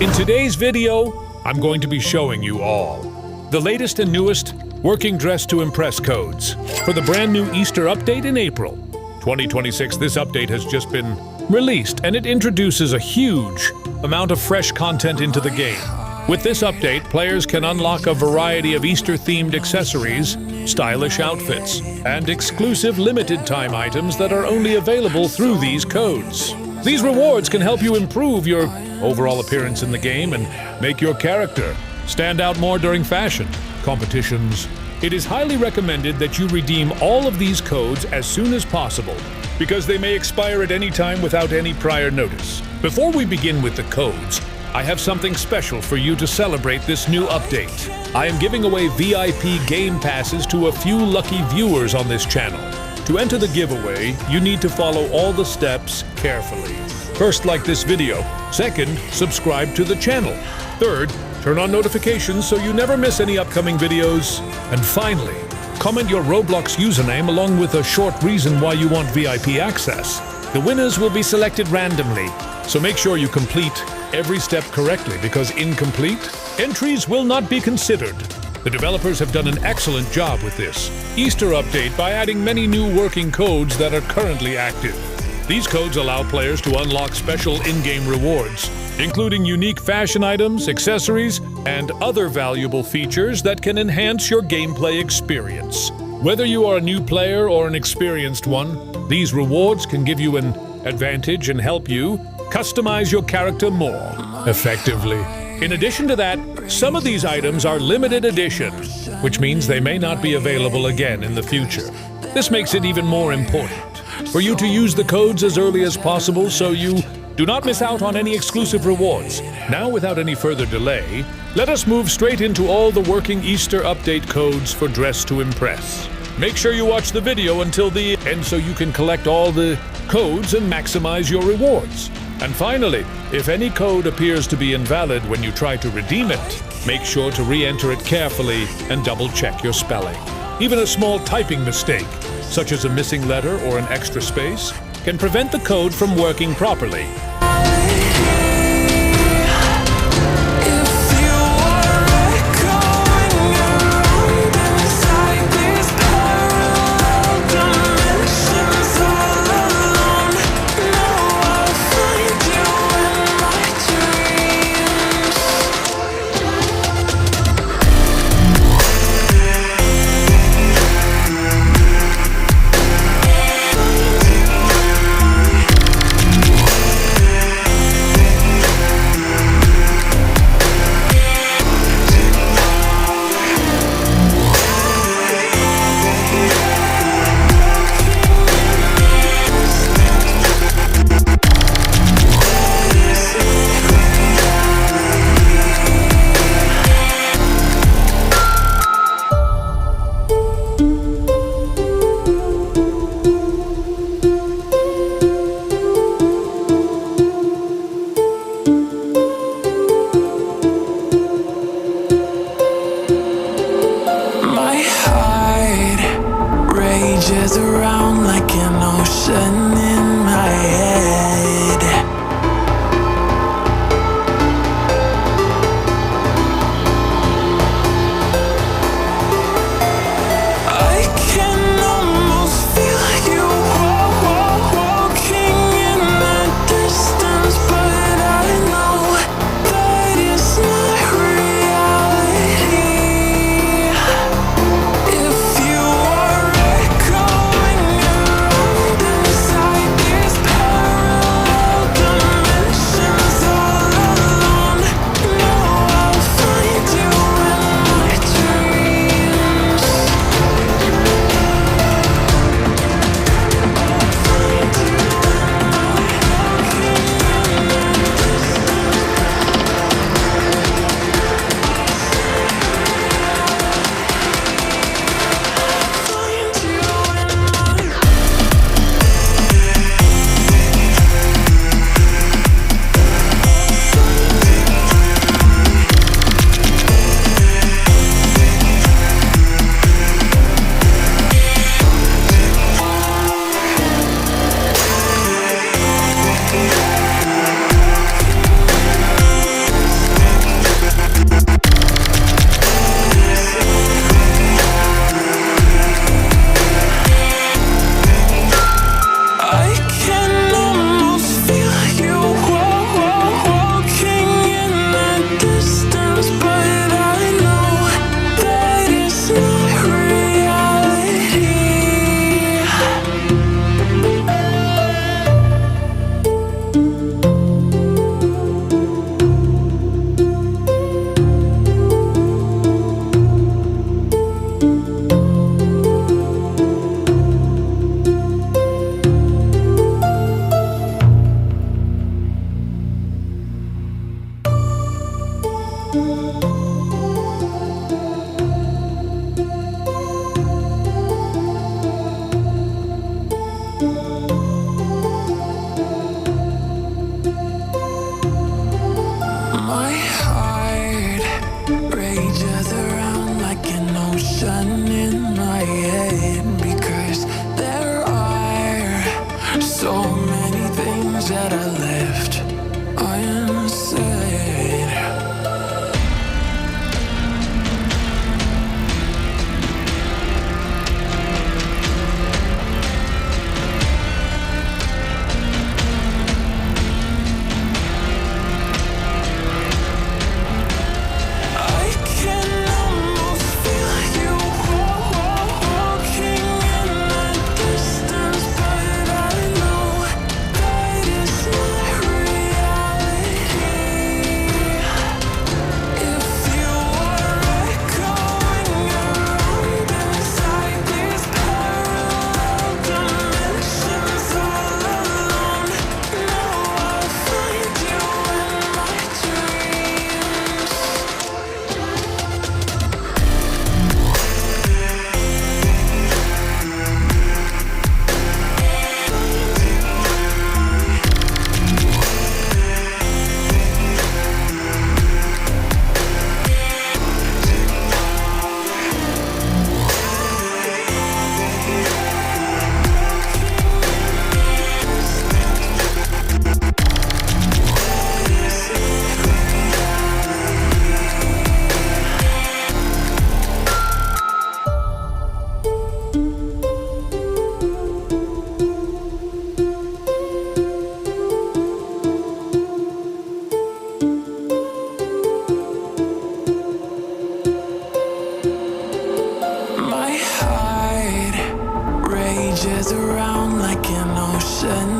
In today's video, I'm going to be showing you all the latest and newest working dress to impress codes for the brand new Easter update in April 2026. This update has just been released and it introduces a huge amount of fresh content into the game. With this update, players can unlock a variety of Easter-themed accessories, stylish outfits, and exclusive limited-time items that are only available through these codes. These rewards can help you improve your overall appearance in the game and make your character stand out more during fashion competitions. It is highly recommended that you redeem all of these codes as soon as possible, because they may expire at any time without any prior notice. Before we begin with the codes, I have something special for you to celebrate this new update. I am giving away VIP game passes to a few lucky viewers on this channel. To enter the giveaway, you need to follow all the steps carefully. First, like this video. Second, subscribe to the channel. Third, turn on notifications so you never miss any upcoming videos. And finally, comment your Roblox username along with a short reason why you want VIP access. The winners will be selected randomly, so make sure you complete every step correctly, because incomplete entries will not be considered. The developers have done an excellent job with this Easter update by adding many new working codes that are currently active. These codes allow players to unlock special in-game rewards, including unique fashion items, accessories, and other valuable features that can enhance your gameplay experience. Whether you are a new player or an experienced one, these rewards can give you an advantage and help you customize your character more effectively. In addition to that, some of these items are limited edition, which means they may not be available again in the future. This makes it even more important for you to use the codes as early as possible so you do not miss out on any exclusive rewards. Now, without any further delay, let us move straight into all the working Easter update codes for Dress to Impress. Make sure you watch the video until the end so you can collect all the codes and maximize your rewards. And finally, if any code appears to be invalid when you try to redeem it, make sure to re-enter it carefully and double-check your spelling. Even a small typing mistake, such as a missing letter or an extra space, can prevent the code from working properly. heart rages around like an ocean in my head, because there are so many things that I left unsaid. I can almost feel you walking in the distance, but I know that is not reality. If you are echoing around inside these parallel dimensions all alone, now I'll find you in my dreams. My heart rages around like an ocean